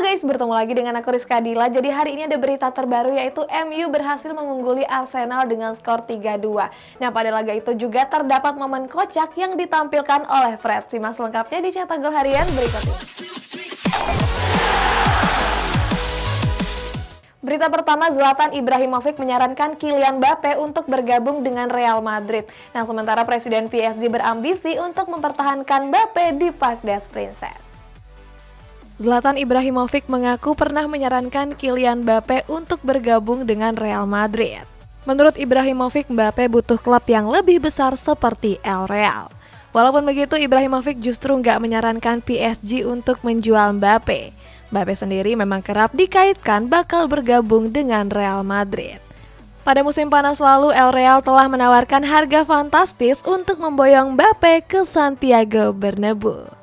Halo guys, bertemu lagi dengan aku Rizka Dila. Jadi hari ini ada berita terbaru yaitu MU berhasil mengungguli Arsenal dengan skor 3-2. Nah pada laga itu juga terdapat momen kocak yang ditampilkan oleh Fred. Simak selengkapnya di Cetak Gol Harian berikut ini. Berita pertama, Zlatan Ibrahimovic menyarankan Kylian Mbappe untuk bergabung dengan Real Madrid. Nah sementara Presiden PSG berambisi untuk mempertahankan Mbappe di Parc des Princes. Zlatan Ibrahimovic mengaku pernah menyarankan Kylian Mbappe untuk bergabung dengan Real Madrid. Menurut Ibrahimovic, Mbappe butuh klub yang lebih besar seperti El Real. Walaupun begitu, Ibrahimovic justru nggak menyarankan PSG untuk menjual Mbappe. Mbappe sendiri memang kerap dikaitkan bakal bergabung dengan Real Madrid. Pada musim panas lalu, El Real telah menawarkan harga fantastis untuk memboyong Mbappe ke Santiago Bernabeu.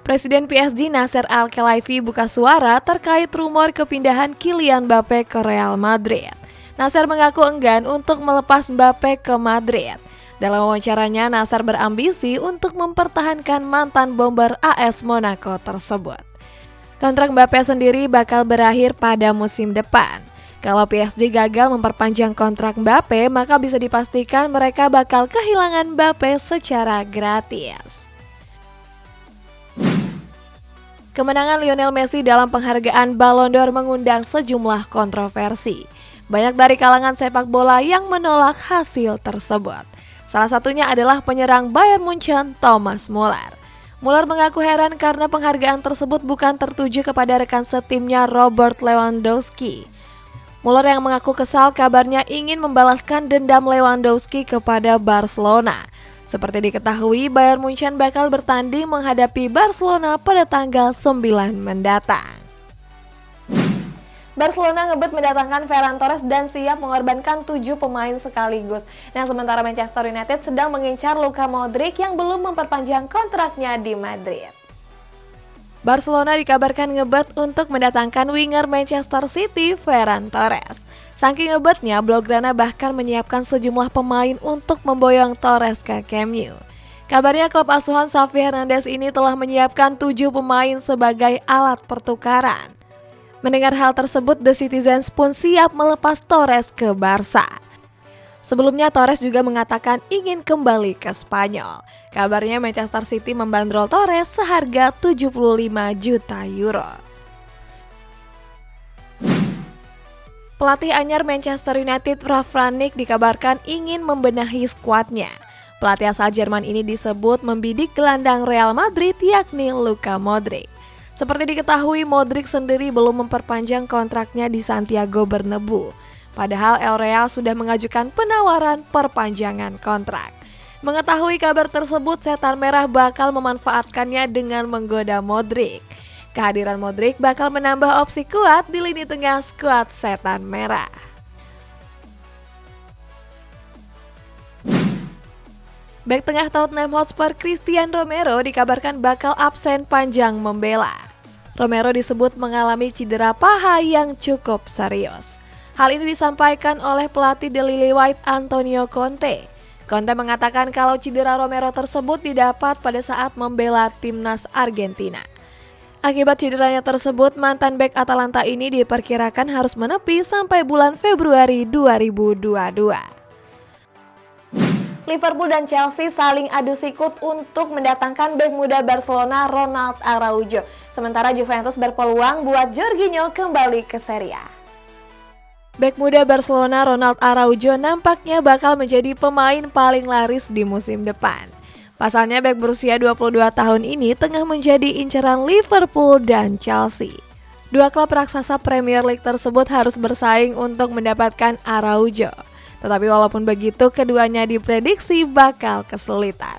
Presiden PSG Nasser Al-Khelaifi buka suara terkait rumor kepindahan Kylian Mbappe ke Real Madrid. Nasser mengaku enggan untuk melepas Mbappe ke Madrid. Dalam wawancaranya, Nasser berambisi untuk mempertahankan mantan bomber AS Monaco tersebut. Kontrak Mbappe sendiri bakal berakhir pada musim depan. Kalau PSG gagal memperpanjang kontrak Mbappe, maka bisa dipastikan mereka bakal kehilangan Mbappe secara gratis. Kemenangan Lionel Messi dalam penghargaan Ballon d'Or mengundang sejumlah kontroversi. Banyak dari kalangan sepak bola yang menolak hasil tersebut. Salah satunya adalah penyerang Bayern Munchen, Thomas Muller. Muller mengaku heran karena penghargaan tersebut bukan tertuju kepada rekan setimnya Robert Lewandowski. Muller yang mengaku kesal kabarnya ingin membalaskan dendam Lewandowski kepada Barcelona. Seperti diketahui, Bayern Munchen bakal bertanding menghadapi Barcelona pada tanggal 9 mendatang. Barcelona ngebet mendatangkan Ferran Torres dan siap mengorbankan 7 pemain sekaligus. Nah, sementara Manchester United sedang mengincar Luka Modric yang belum memperpanjang kontraknya di Madrid. Barcelona dikabarkan ngebet untuk mendatangkan winger Manchester City, Ferran Torres. Saking ngebetnya, Blaugrana bahkan menyiapkan sejumlah pemain untuk memboyong Torres ke Camp Nou. Kabarnya klub asuhan Xavi Hernandez ini telah menyiapkan 7 pemain sebagai alat pertukaran. Mendengar hal tersebut, The Citizens pun siap melepas Torres ke Barca. Sebelumnya Torres juga mengatakan ingin kembali ke Spanyol. Kabarnya Manchester City membandrol Torres seharga 75 juta euro. Pelatih anyar Manchester United Ralf Rangnick dikabarkan ingin membenahi skuadnya. Pelatih asal Jerman ini disebut membidik gelandang Real Madrid yakni Luka Modric. Seperti diketahui, Modric sendiri belum memperpanjang kontraknya di Santiago Bernabeu. Padahal El Real sudah mengajukan penawaran perpanjangan kontrak. Mengetahui kabar tersebut, Setan Merah bakal memanfaatkannya dengan menggoda Modric. Kehadiran Modric bakal menambah opsi kuat di lini tengah skuad Setan Merah. Bek tengah Tottenham Hotspur Christian Romero dikabarkan bakal absen panjang membela. Romero disebut mengalami cedera paha yang cukup serius. Hal ini disampaikan oleh pelatih The Lily White Antonio Conte. Conte mengatakan kalau cedera Romero tersebut didapat pada saat membela timnas Argentina. Akibat cederanya tersebut, mantan bek Atalanta ini diperkirakan harus menepi sampai bulan Februari 2022. Liverpool dan Chelsea saling adu sikut untuk mendatangkan bek muda Barcelona Ronald Araujo. Sementara Juventus berpeluang buat Jorginho kembali ke Serie A. Bek muda Barcelona Ronald Araujo nampaknya bakal menjadi pemain paling laris di musim depan. Pasalnya bek berusia 22 tahun ini tengah menjadi incaran Liverpool dan Chelsea. Dua klub raksasa Premier League tersebut harus bersaing untuk mendapatkan Araujo. Tetapi walaupun begitu, keduanya diprediksi bakal kesulitan.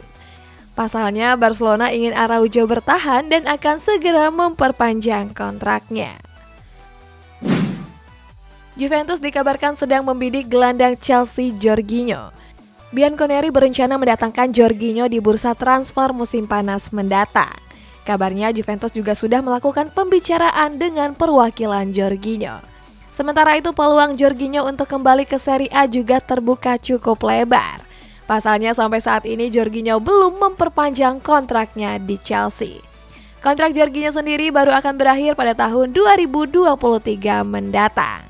Pasalnya Barcelona ingin Araujo bertahan dan akan segera memperpanjang kontraknya. Juventus dikabarkan sedang membidik gelandang Chelsea Jorginho. Bianconeri berencana mendatangkan Jorginho di bursa transfer musim panas mendatang. Kabarnya Juventus juga sudah melakukan pembicaraan dengan perwakilan Jorginho. Sementara itu peluang Jorginho untuk kembali ke Serie A juga terbuka cukup lebar. Pasalnya sampai saat ini Jorginho belum memperpanjang kontraknya di Chelsea. Kontrak Jorginho sendiri baru akan berakhir pada tahun 2023 mendatang.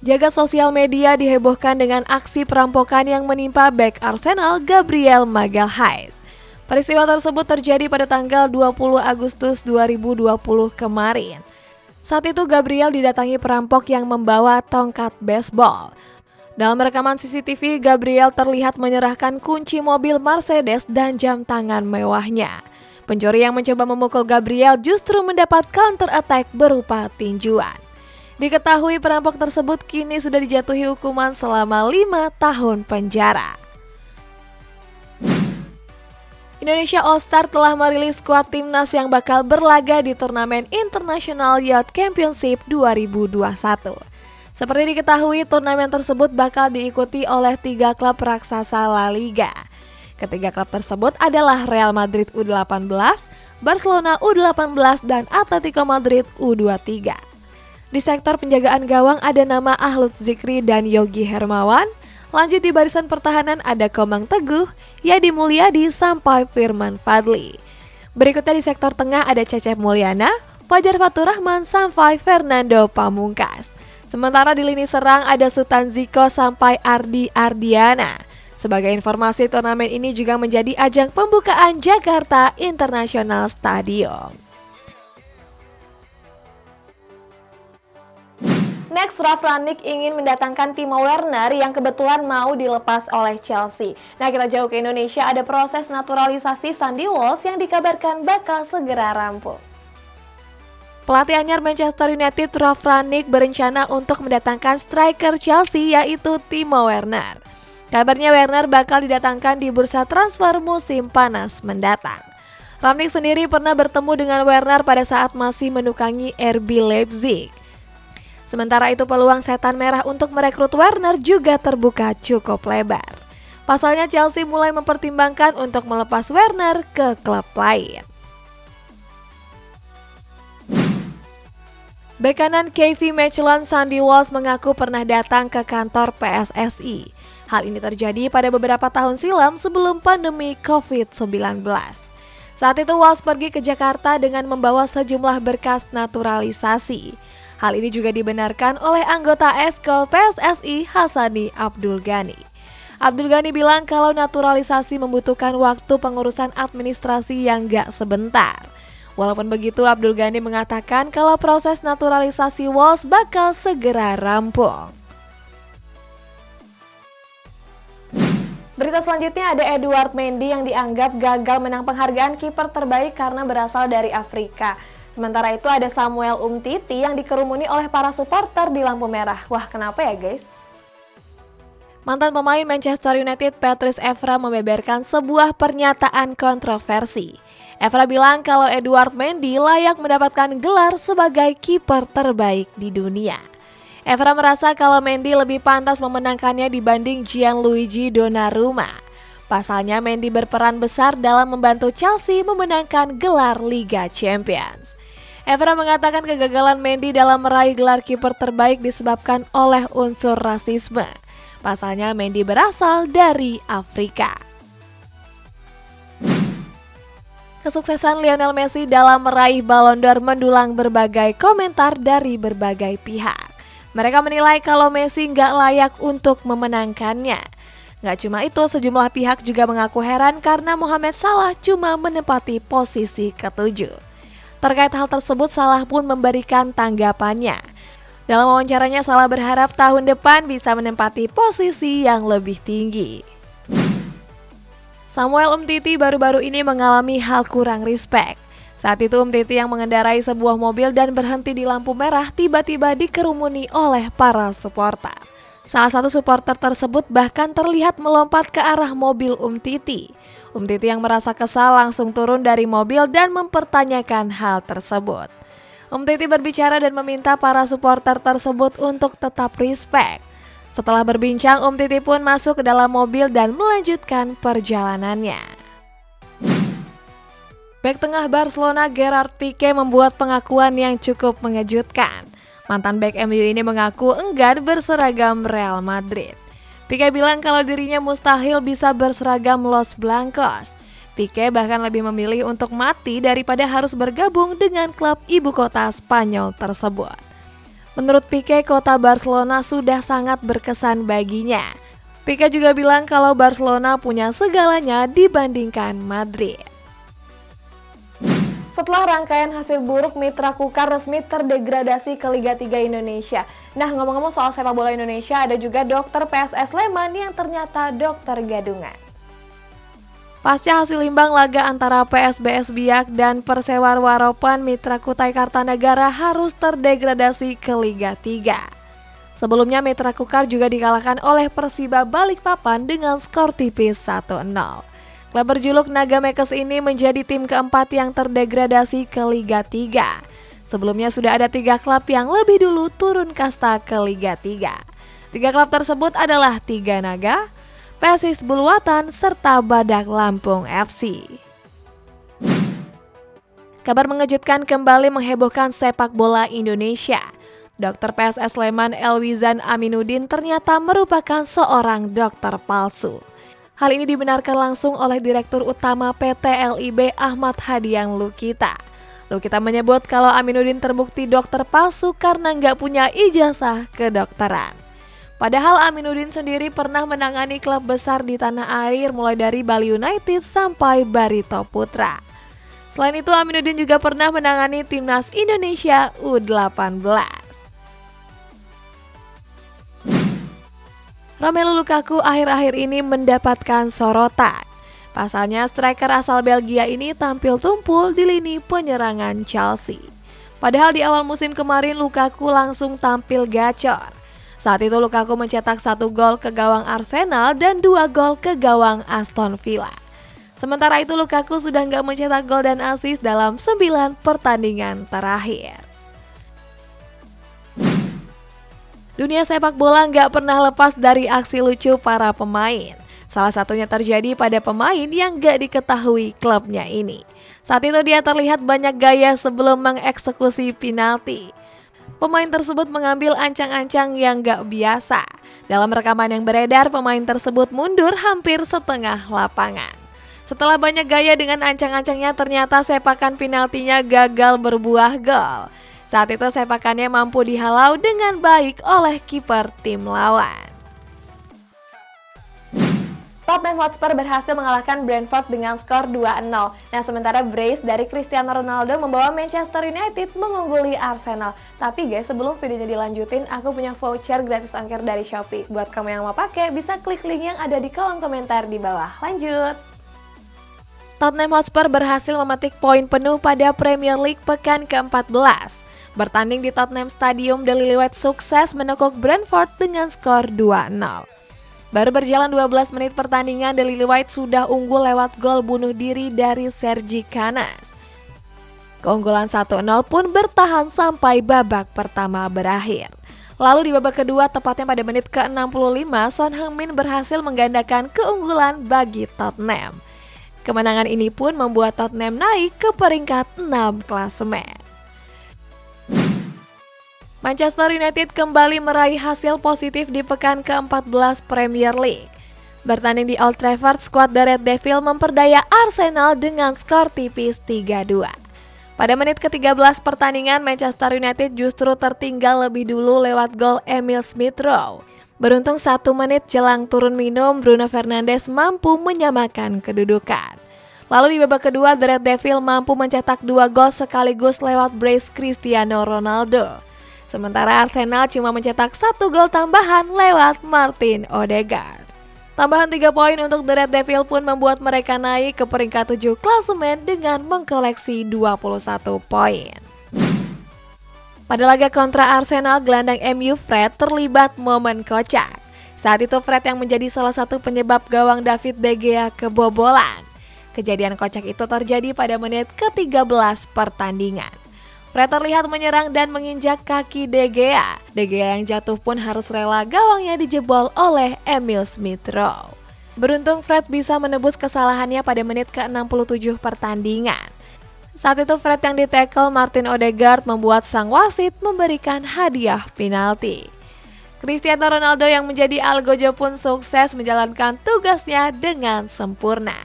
Jagat sosial media dihebohkan dengan aksi perampokan yang menimpa bek Arsenal Gabriel Magalhaes. Peristiwa tersebut terjadi pada tanggal 20 Agustus 2020 kemarin. Saat itu Gabriel didatangi perampok yang membawa tongkat baseball. Dalam rekaman CCTV, Gabriel terlihat menyerahkan kunci mobil Mercedes dan jam tangan mewahnya. Pencuri yang mencoba memukul Gabriel justru mendapat counter attack berupa tinjuan. Diketahui perampok tersebut kini sudah dijatuhi hukuman selama 5 tahun penjara. Indonesia All-Star telah merilis skuad timnas yang bakal berlaga di turnamen International Youth Championship 2021. Seperti diketahui, turnamen tersebut bakal diikuti oleh 3 klub raksasa La Liga. Ketiga klub tersebut adalah Real Madrid U18, Barcelona U18, dan Atletico Madrid U23. Di sektor penjagaan gawang ada nama Ahlut Zikri dan Yogi Hermawan. Lanjut di barisan pertahanan ada Komang Teguh, Yadi Mulyadi, sampai Firman Fadli. Berikutnya di sektor tengah ada Cecep Mulyana, Fajar Faturrahman, sampai Fernando Pamungkas. Sementara di lini serang ada Sultan Ziko sampai Ardi Ardiana. Sebagai informasi, turnamen ini juga menjadi ajang pembukaan Jakarta International Stadium. Next, Ralf Rangnick ingin mendatangkan Timo Werner yang kebetulan mau dilepas oleh Chelsea. Nah, kita jauh ke Indonesia, ada proses naturalisasi Sandy Walsh yang dikabarkan bakal segera rampung. Pelatih anyar Manchester United Ralf Rangnick berencana untuk mendatangkan striker Chelsea yaitu Timo Werner. Kabarnya Werner bakal didatangkan di bursa transfer musim panas mendatang. Rangnick sendiri pernah bertemu dengan Werner pada saat masih menukangi RB Leipzig. Sementara itu peluang setan merah untuk merekrut Werner juga terbuka cukup lebar. Pasalnya Chelsea mulai mempertimbangkan untuk melepas Werner ke klub lain. Bek kanan KV Mechelen Sandy Walsh mengaku pernah datang ke kantor PSSI. Hal ini terjadi pada beberapa tahun silam sebelum pandemi COVID-19. Saat itu Walsh pergi ke Jakarta dengan membawa sejumlah berkas naturalisasi. Hal ini juga dibenarkan oleh anggota Eskol PSSI Hasani Abdul Ghani. Abdul Ghani bilang kalau naturalisasi membutuhkan waktu pengurusan administrasi yang gak sebentar. Walaupun begitu, Abdul Ghani mengatakan kalau proses naturalisasi Walsh bakal segera rampung. Berita selanjutnya ada Edouard Mendy yang dianggap gagal menang penghargaan kiper terbaik karena berasal dari Afrika. Sementara itu ada Samuel Umtiti yang dikerumuni oleh para supporter di lampu merah. Wah, kenapa ya guys? Mantan pemain Manchester United Patrice Evra membeberkan sebuah pernyataan kontroversi. Evra bilang kalau Edouard Mendy layak mendapatkan gelar sebagai kiper terbaik di dunia. Evra merasa kalau Mendy lebih pantas memenangkannya dibanding Gianluigi Donnarumma. Pasalnya Mendy berperan besar dalam membantu Chelsea memenangkan gelar Liga Champions. Evra mengatakan kegagalan Mendy dalam meraih gelar kiper terbaik disebabkan oleh unsur rasisme. Pasalnya Mendy berasal dari Afrika. Kesuksesan Lionel Messi dalam meraih Ballon d'Or mendulang berbagai komentar dari berbagai pihak. Mereka menilai kalau Messi nggak layak untuk memenangkannya. Nggak cuma itu, sejumlah pihak juga mengaku heran karena Mohamed Salah cuma menempati posisi ke-7. Terkait hal tersebut, Salah pun memberikan tanggapannya. Dalam wawancaranya, Salah berharap tahun depan bisa menempati posisi yang lebih tinggi. Samuel Umtiti baru-baru ini mengalami hal kurang respect. Saat itu Umtiti yang mengendarai sebuah mobil dan berhenti di lampu merah tiba-tiba dikerumuni oleh para supporter. Salah satu supporter tersebut bahkan terlihat melompat ke arah mobil Umtiti. Umtiti yang merasa kesal langsung turun dari mobil dan mempertanyakan hal tersebut. Umtiti berbicara dan meminta para supporter tersebut untuk tetap respect. Setelah berbincang, Umtiti pun masuk ke dalam mobil dan melanjutkan perjalanannya. Bek tengah Barcelona Gerard Pique membuat pengakuan yang cukup mengejutkan. Mantan bek MU ini mengaku enggan berseragam Real Madrid. Pique bilang kalau dirinya mustahil bisa berseragam Los Blancos. Pique bahkan lebih memilih untuk mati daripada harus bergabung dengan klub ibu kota Spanyol tersebut. Menurut Pique, kota Barcelona sudah sangat berkesan baginya. Pique juga bilang kalau Barcelona punya segalanya dibandingkan Madrid. Setelah rangkaian hasil buruk, Mitra Kukar resmi terdegradasi ke Liga 3 Indonesia. Nah, ngomong-ngomong soal sepak bola Indonesia, ada juga dokter PSS Sleman yang ternyata dokter gadungan. Pasca hasil imbang laga antara PSBS Biak dan Persewar Waropan, Mitra Kutai Kartanegara harus terdegradasi ke Liga 3. Sebelumnya Mitra Kukar juga dikalahkan oleh Persiba Balikpapan dengan skor tipis 1-0. Klub berjuluk Naga Mekes ini menjadi tim keempat yang terdegradasi ke Liga 3. Sebelumnya sudah ada 3 klub yang lebih dulu turun kasta ke Liga 3. 3 klub tersebut adalah Tiga Naga, Persis Buluwatan, serta Badak Lampung FC. Kabar mengejutkan kembali menghebohkan sepak bola Indonesia. Dokter PSS Sleman Elwizan Aminuddin ternyata merupakan seorang dokter palsu. Hal ini dibenarkan langsung oleh Direktur Utama PT LIB Ahmad Hadiang Lukita. Lukita menyebut kalau Aminuddin terbukti dokter palsu karena nggak punya ijazah kedokteran. Padahal Aminuddin sendiri pernah menangani klub besar di tanah air mulai dari Bali United sampai Barito Putra. Selain itu Aminuddin juga pernah menangani timnas Indonesia U18. Romelu Lukaku akhir-akhir ini mendapatkan sorotan. Pasalnya striker asal Belgia ini tampil tumpul di lini penyerangan Chelsea. Padahal di awal musim kemarin Lukaku langsung tampil gacor. Saat itu Lukaku mencetak 1 gol ke gawang Arsenal dan 2 gol ke gawang Aston Villa. Sementara itu Lukaku sudah nggak mencetak gol dan assist dalam 9 pertandingan terakhir. Dunia sepak bola nggak pernah lepas dari aksi lucu para pemain. Salah satunya terjadi pada pemain yang nggak diketahui klubnya ini. Saat itu dia terlihat banyak gaya sebelum mengeksekusi penalti. Pemain tersebut mengambil ancang-ancang yang nggak biasa. Dalam rekaman yang beredar, pemain tersebut mundur hampir setengah lapangan. Setelah banyak gaya dengan ancang-ancangnya, ternyata sepakan penaltinya gagal berbuah gol. Saat itu sepakannya mampu dihalau dengan baik oleh kiper tim lawan. Tottenham Hotspur berhasil mengalahkan Brentford dengan skor 2-0. Nah, sementara brace dari Cristiano Ronaldo membawa Manchester United mengungguli Arsenal. Tapi guys, sebelum videonya dilanjutin, aku punya voucher gratis ongkir dari Shopee. Buat kamu yang mau pakai, bisa klik link yang ada di kolom komentar di bawah. Lanjut! Tottenham Hotspur berhasil memetik poin penuh pada Premier League pekan ke-14. Bertanding di Tottenham Stadium, The Lillywhite sukses menekuk Brentford dengan skor 2-0. Baru berjalan 12 menit pertandingan, The Lillywhite sudah unggul lewat gol bunuh diri dari Sergi Canas. Keunggulan 1-0 pun bertahan sampai babak pertama berakhir. Lalu di babak kedua, tepatnya pada menit ke-65, Son Heung-min berhasil menggandakan keunggulan bagi Tottenham. Kemenangan ini pun membuat Tottenham naik ke peringkat 6 klasemen. Manchester United kembali meraih hasil positif di pekan ke-14 Premier League. Bertanding di Old Trafford, skuad The Red Devil memperdaya Arsenal dengan skor tipis 3-2. Pada menit ke-13 pertandingan, Manchester United justru tertinggal lebih dulu lewat gol Emil Smith-Rowe. Beruntung 1 menit jelang turun minum, Bruno Fernandes mampu menyamakan kedudukan. Lalu di babak kedua, The Red Devil mampu mencetak 2 gol sekaligus lewat brace Cristiano Ronaldo. Sementara Arsenal cuma mencetak 1 gol tambahan lewat Martin Odegaard. Tambahan 3 poin untuk The Red Devil pun membuat mereka naik ke peringkat 7 klasemen dengan mengkoleksi 21 poin. Pada laga kontra Arsenal, gelandang MU Fred terlibat momen kocak. Saat itu Fred yang menjadi salah satu penyebab gawang David De Gea kebobolan. Kejadian kocak itu terjadi pada menit ke-13 pertandingan. Fred terlihat menyerang dan menginjak kaki De Gea. De Gea yang jatuh pun harus rela gawangnya dijebol oleh Emil Smith-Rowe. Beruntung Fred bisa menebus kesalahannya pada menit ke-67 pertandingan. Saat itu Fred yang di-tackle Martin Odegaard membuat sang wasit memberikan hadiah penalti. Cristiano Ronaldo yang menjadi algojo pun sukses menjalankan tugasnya dengan sempurna.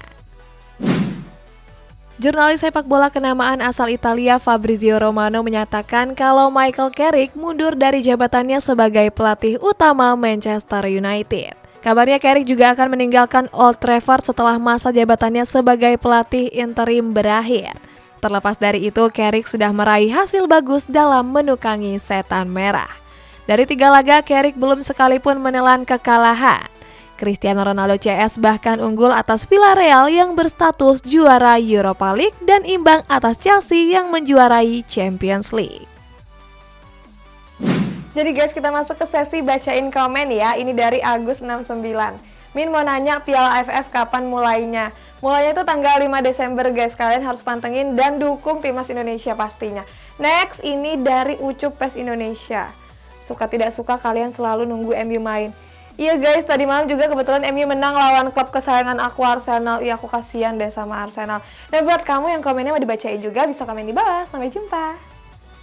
Jurnalis sepak bola kenamaan asal Italia Fabrizio Romano menyatakan kalau Michael Carrick mundur dari jabatannya sebagai pelatih utama Manchester United. Kabarnya Carrick juga akan meninggalkan Old Trafford setelah masa jabatannya sebagai pelatih interim berakhir. Terlepas dari itu, Carrick sudah meraih hasil bagus dalam menukangi setan merah. Dari 3 laga, Carrick belum sekalipun menelan kekalahan. Cristiano Ronaldo CS bahkan unggul atas Villarreal yang berstatus juara Europa League dan imbang atas Chelsea yang menjuarai Champions League. Jadi guys, kita masuk ke sesi bacain komen ya. Ini dari Agus 69. Min mau nanya Piala AFF kapan mulainya? Mulainya itu tanggal 5 Desember guys. Kalian harus pantengin dan dukung timnas Indonesia pastinya. Next, ini dari Ucup PES Indonesia. Suka tidak suka kalian selalu nunggu MU main. Iya guys, tadi malam juga kebetulan MU menang lawan klub kesayangan aku, Arsenal. Iya, aku kasihan deh sama Arsenal. Dan buat kamu yang komennya mau dibacain juga, bisa komen di bawah. Sampai jumpa.